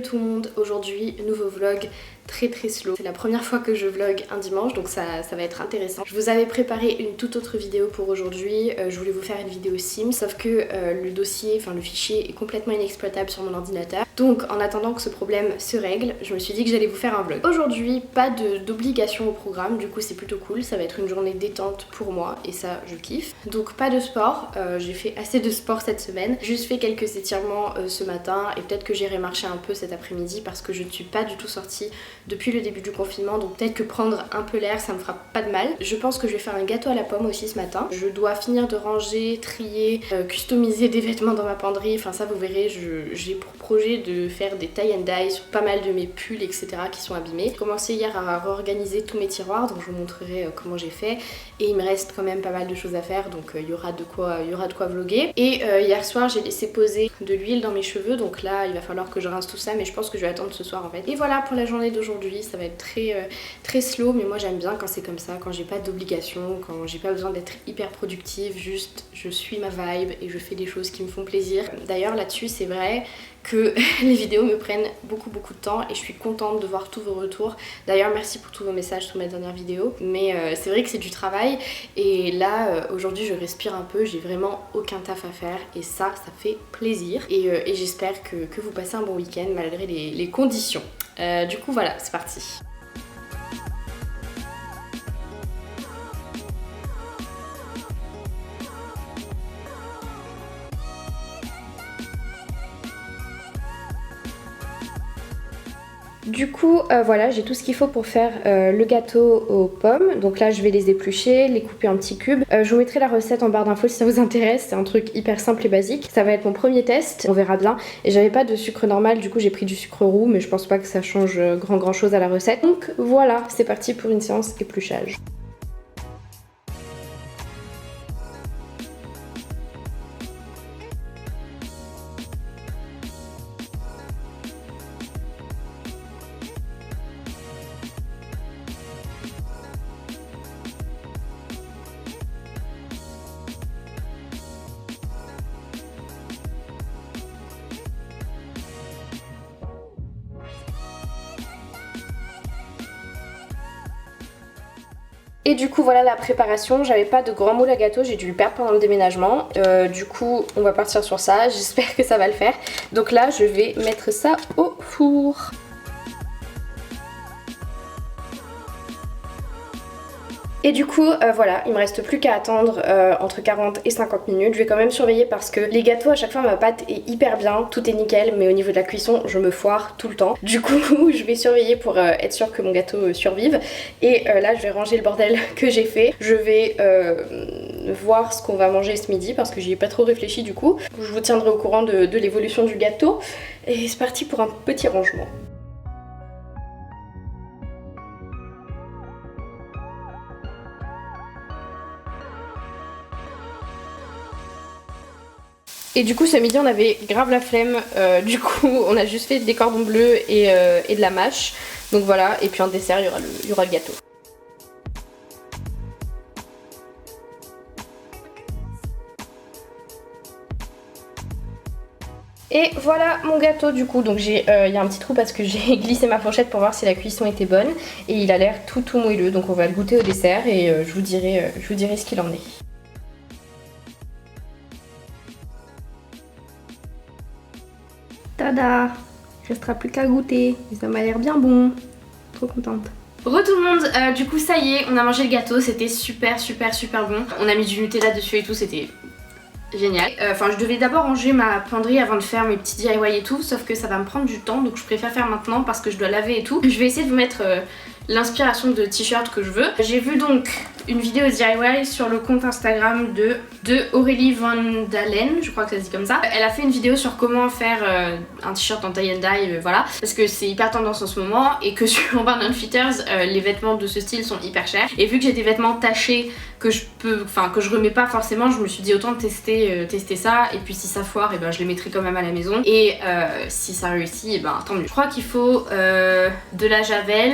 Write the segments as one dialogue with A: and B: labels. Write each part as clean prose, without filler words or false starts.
A: Hello tout le monde, aujourd'hui nouveau vlog très slow. C'est la première fois que je vlog un dimanche donc ça va être intéressant. Je vous avais préparé une toute autre vidéo pour aujourd'hui, je voulais vous faire une vidéo sim sauf que le dossier, enfin le fichier est complètement inexploitable sur mon ordinateur. Donc en attendant que ce problème se règle, je me suis dit que j'allais vous faire un vlog. Aujourd'hui pas d'obligation au programme, du coup c'est plutôt cool, ça va être une journée détente pour moi et ça je kiffe. Donc pas de sport, j'ai fait assez de sport cette semaine, juste fait quelques étirements ce matin et peut-être que j'irai marcher un peu cet après-midi parce que je ne suis pas du tout sortie depuis le début du confinement, donc peut-être que prendre un peu l'air ça me fera pas de mal. Je pense que je vais faire un gâteau à la pomme aussi ce matin. Je dois finir de ranger, trier, customiser des vêtements dans ma penderie, enfin ça vous verrez, j'ai pour projet de faire des tie and dye sur pas mal de mes pulls etc qui sont abîmés. J'ai commencé hier à réorganiser tous mes tiroirs donc je vous montrerai comment j'ai fait et il me reste quand même pas mal de choses à faire donc il y aura de quoi vlogger. Et hier soir j'ai laissé poser de l'huile dans mes cheveux donc là il va falloir que je rince tout ça mais je pense que je vais attendre ce soir en fait. Et voilà pour la journée d'aujourd'hui, ça va être très slow mais moi j'aime bien quand c'est comme ça, quand j'ai pas d'obligation, quand j'ai pas besoin d'être hyper productive, juste je suis ma vibe et je fais des choses qui me font plaisir. D'ailleurs là-dessus c'est vrai que les vidéos me prennent beaucoup de temps et je suis contente de voir tous vos retours. D'ailleurs merci pour tous vos messages sur ma dernière vidéo, mais c'est vrai que c'est du travail et là aujourd'hui je respire un peu, j'ai vraiment aucun taf à faire et ça fait plaisir et j'espère que vous passez un bon week-end malgré les conditions. Du coup voilà, c'est parti. Du coup voilà, j'ai tout ce qu'il faut pour faire le gâteau aux pommes. Donc là je vais les éplucher, les couper en petits cubes. Je vous mettrai la recette en barre d'infos si ça vous intéresse. C'est un truc hyper simple et basique. Ça va être mon premier test, on verra bien. Et j'avais pas de sucre normal, du coup j'ai pris du sucre roux, mais je pense pas que ça change grand chose à la recette. Donc voilà, c'est parti pour une séance épluchage. Et du coup voilà la préparation, j'avais pas de grand moule à gâteau, j'ai dû le perdre pendant le déménagement. Du coup on va partir sur ça, j'espère que ça va le faire. Donc là je vais mettre ça au four. Et du coup voilà, il me reste plus qu'à attendre entre 40 et 50 minutes. Je vais quand même surveiller parce que les gâteaux à chaque fois ma pâte est hyper bien, tout est nickel, mais au niveau de la cuisson je me foire tout le temps. Du coup je vais surveiller pour être sûre que mon gâteau survive. Et là je vais ranger le bordel que j'ai fait. Je vais voir ce qu'on va manger ce midi parce que j'y ai pas trop réfléchi du coup. Je vous tiendrai au courant de l'évolution du gâteau. Et c'est parti pour un petit rangement. Et du coup ce midi on avait grave la flemme, du coup on a juste fait des cordons bleus et de la mâche. Donc voilà, et puis en dessert il y aura le gâteau. Et voilà mon gâteau du coup, donc il y a un petit trou parce que j'ai glissé ma fourchette pour voir si la cuisson était bonne. Et il a l'air tout moelleux, donc on va le goûter au dessert et je vous dirai ce qu'il en est. Tada! Il restera plus qu'à goûter. Et ça m'a l'air bien bon. Trop contente. Re tout le monde, du coup ça y est, on a mangé le gâteau, c'était super bon. On a mis du Nutella dessus et tout, c'était génial. Enfin je devais d'abord ranger ma penderie avant de faire mes petits DIY et tout, sauf que ça va me prendre du temps donc je préfère faire maintenant parce que je dois laver et tout. Je vais essayer de vous mettre l'inspiration de t-shirt que je veux. J'ai vu donc une vidéo DIY sur le compte Instagram de Aurélie Van Dalen, je crois que ça se dit comme ça. Elle a fait une vidéo sur comment faire un t-shirt en tie and dye, voilà, parce que c'est hyper tendance en ce moment et que sur Urban Outfitters, les vêtements de ce style sont hyper chers. Et vu que j'ai des vêtements tachés
B: que je remets pas forcément. Je me suis dit autant tester ça, et puis si ça foire, et ben je les mettrai quand même à la maison, et si ça réussit, et ben tant mieux. Je crois qu'il faut de la javel,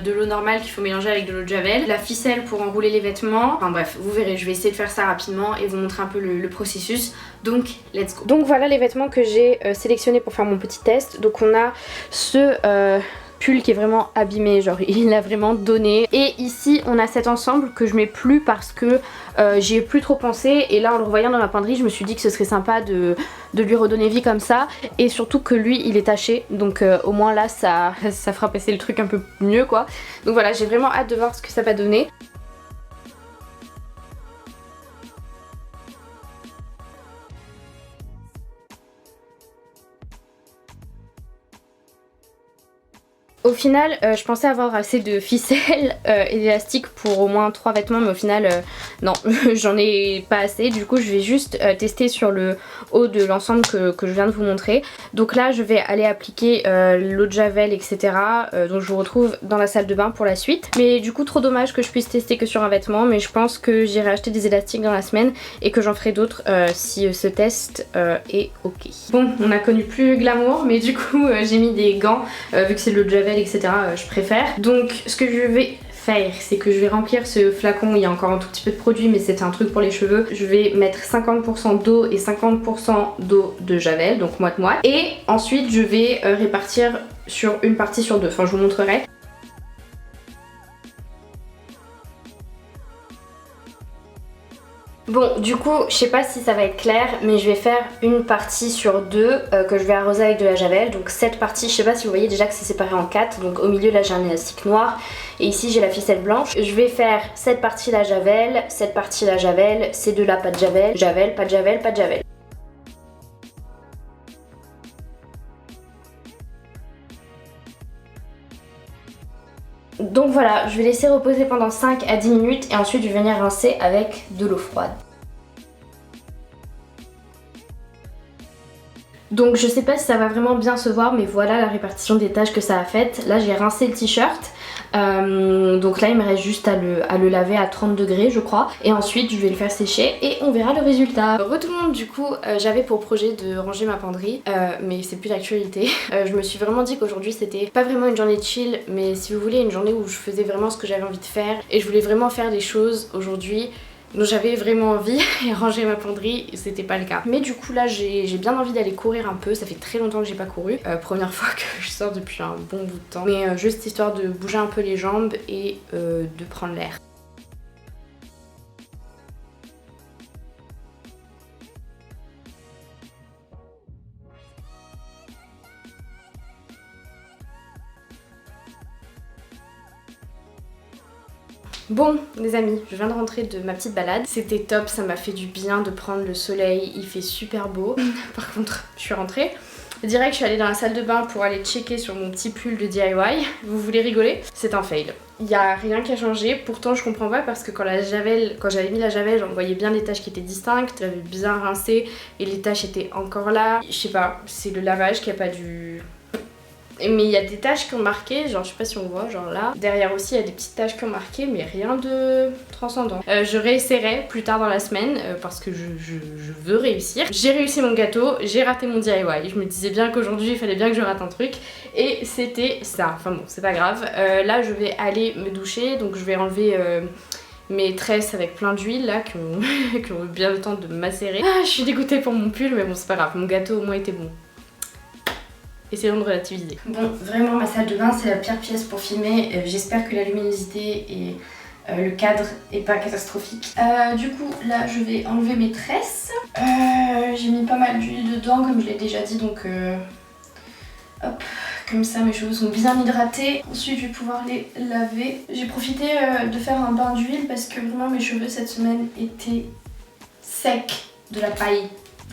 B: de l'eau normale qu'il faut mélanger avec de l'eau de javel, la ficelle pour enrouler les vêtements, enfin bref, vous verrez, je vais essayer de faire ça rapidement et vous montrer un peu le processus. Donc let's go. Donc voilà les vêtements que j'ai sélectionnés pour faire mon petit test. Donc on a ce pull qui est vraiment abîmé, genre il a vraiment donné, et ici on a cet ensemble que je mets plus parce que j'y ai plus trop pensé, et là en le revoyant dans ma penderie je me suis dit que ce serait sympa de lui redonner vie comme ça, et surtout que lui il est taché, donc au moins là ça fera passer le truc un peu mieux quoi. Donc voilà, j'ai vraiment hâte de voir ce que ça va donner. Au final, je pensais avoir assez de ficelles et d'élastique pour au moins 3 vêtements, mais au final, non, j'en ai pas assez. Du coup, je vais juste tester sur le haut de l'ensemble que je viens de vous montrer. Donc là, je vais aller appliquer l'eau de javel, etc. Donc je vous retrouve dans la salle de bain pour la suite. Mais du coup, trop dommage que je puisse tester que sur un vêtement, mais je pense que j'irai acheter des élastiques dans la semaine et que j'en ferai d'autres si ce test est ok. Bon, on a connu plus glamour, mais du coup, j'ai mis des gants, vu que c'est de l'eau de javel, etc. Je préfère. Donc ce que je vais faire, c'est que je vais remplir ce flacon, il y a encore un tout petit peu de produit mais c'est un truc pour les cheveux. Je vais mettre 50% d'eau et 50% d'eau de javel, donc moite-moite, et ensuite je vais répartir sur une partie sur deux, enfin je vous montrerai. Bon, du coup, je sais pas si ça va être clair, mais je vais faire une partie sur deux que je vais arroser avec de la javel. Donc cette partie, je sais pas si vous voyez déjà que c'est séparé en 4. Donc au milieu là j'ai un élastique noir et ici j'ai la ficelle blanche. Je vais faire cette partie la javel, cette partie la javel, ces deux là pas de javel, javel, pas de javel, pas de javel. Donc voilà, je vais laisser reposer pendant 5 à 10 minutes et ensuite je vais venir rincer avec de l'eau froide. Donc je sais pas si ça va vraiment bien se voir, mais voilà la répartition des tâches que ça a faites. Là j'ai rincé le t-shirt, donc là il me reste juste à le laver à 30 degrés je crois, et ensuite je vais le faire sécher et on verra le résultat. Re tout le monde, du coup j'avais pour projet de ranger ma penderie, mais c'est plus d'actualité. Je me suis vraiment dit qu'aujourd'hui c'était pas vraiment une journée chill, mais si vous voulez une journée où je faisais vraiment ce que j'avais envie de faire, et je voulais vraiment faire des choses aujourd'hui dont j'avais vraiment envie, et ranger ma penderie c'était pas le cas. Mais du coup là j'ai bien envie d'aller courir un peu, ça fait très longtemps que j'ai pas couru, première fois que je sors depuis un bon bout de temps, mais juste histoire de bouger un peu les jambes et de prendre l'air. Bon les amis, je viens de rentrer de ma petite balade, c'était top, ça m'a fait du bien de prendre le soleil, il fait super beau. Par contre, je suis rentrée, direct je suis allée dans la salle de bain pour aller checker sur mon petit pull de DIY. Vous voulez rigoler? C'est un fail. Il n'y a rien qui a changé, pourtant je comprends pas parce que quand j'avais mis la javel, j'en voyais bien des taches qui étaient distinctes, j'avais bien rincé et les taches étaient encore là. Je sais pas, c'est le lavage qui a pas dû... Mais il y a des taches qui ont marqué, genre je sais pas si on voit, genre là. Derrière aussi il y a des petites taches qui ont marqué, mais rien de transcendant. Je réessayerai plus tard dans la semaine parce que je veux réussir. J'ai réussi mon gâteau, j'ai raté mon DIY. Je me disais bien qu'aujourd'hui il fallait bien que je rate un truc. Et c'était ça, enfin bon c'est pas grave. Là je vais aller me doucher, donc je vais enlever... mes tresses avec plein d'huile là qui ont eu bien le temps de macérer. Ah, je suis dégoûtée pour mon pull, mais bon c'est pas grave, mon gâteau au moins était bon. Essayons de relativiser. Bon, vraiment ma salle de bain c'est la pire pièce pour filmer. J'espère que la luminosité et le cadre est pas catastrophique. Du coup là je vais enlever mes tresses. J'ai mis pas mal d'huile dedans comme je l'ai déjà dit, donc hop, comme ça mes cheveux sont bien hydratés. Ensuite je vais pouvoir les laver. J'ai profité de faire un bain d'huile parce que vraiment mes cheveux cette semaine étaient secs, de la paille.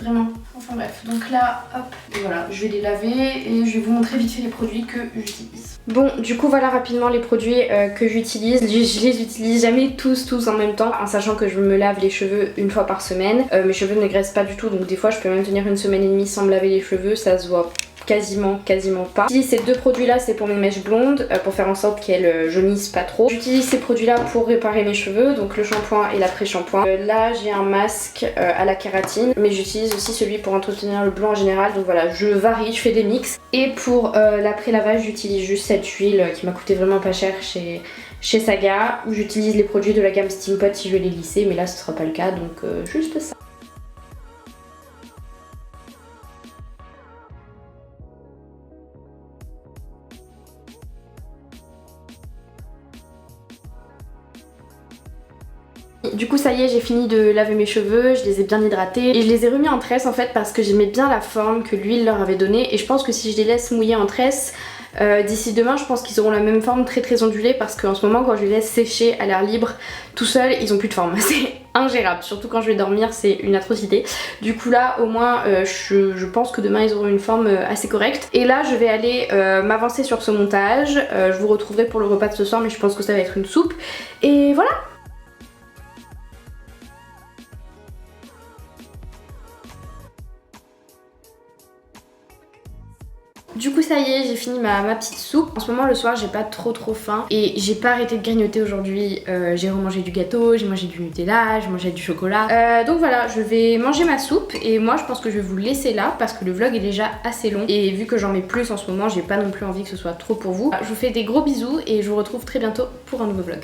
B: Vraiment, enfin bref, donc là hop, et voilà, je vais les laver et je vais vous montrer vite fait les produits que j'utilise. Bon, du coup voilà rapidement les produits que j'utilise. Je les utilise jamais tous en même temps, en sachant que je me lave les cheveux une fois par semaine. Mes cheveux ne graissent pas du tout, donc des fois je peux même tenir une semaine et demie sans me laver les cheveux, ça se voit quasiment pas. J'utilise ces deux produits là, c'est pour mes mèches blondes, pour faire en sorte qu'elles jaunissent pas trop. J'utilise ces produits là pour réparer mes cheveux, donc le shampoing et l'après-shampoing. Là j'ai un masque à la kératine, mais j'utilise aussi celui pour entretenir le blond en général, donc voilà, je varie, je fais des mix. Et pour l'après-lavage, j'utilise juste cette huile qui m'a coûté vraiment pas cher chez Saga, où j'utilise les produits de la gamme Steampod si je veux les lisser, mais là ce sera pas le cas, donc juste ça. Du coup ça y est, j'ai fini de laver mes cheveux, je les ai bien hydratés et je les ai remis en tresse en fait parce que j'aimais bien la forme que l'huile leur avait donnée, et je pense que si je les laisse mouiller en tresse, d'ici demain je pense qu'ils auront la même forme très ondulée, parce qu'en ce moment quand je les laisse sécher à l'air libre tout seul, ils ont plus de forme. C'est ingérable, surtout quand je vais dormir, c'est une atrocité. Du coup là au moins je pense que demain ils auront une forme assez correcte. Et là je vais aller m'avancer sur ce montage, je vous retrouverai pour le repas de ce soir, mais je pense que ça va être une soupe. Et voilà. Du coup ça y est, j'ai fini ma petite soupe. En ce moment le soir j'ai pas trop faim et j'ai pas arrêté de grignoter aujourd'hui. J'ai remangé du gâteau, j'ai mangé du Nutella, j'ai mangé du chocolat. Donc voilà, je vais manger ma soupe et moi je pense que je vais vous laisser là parce que le vlog est déjà assez long. Et vu que j'en mets plus en ce moment, j'ai pas non plus envie que ce soit trop pour vous. Je vous fais des gros bisous et je vous retrouve très bientôt pour un nouveau vlog.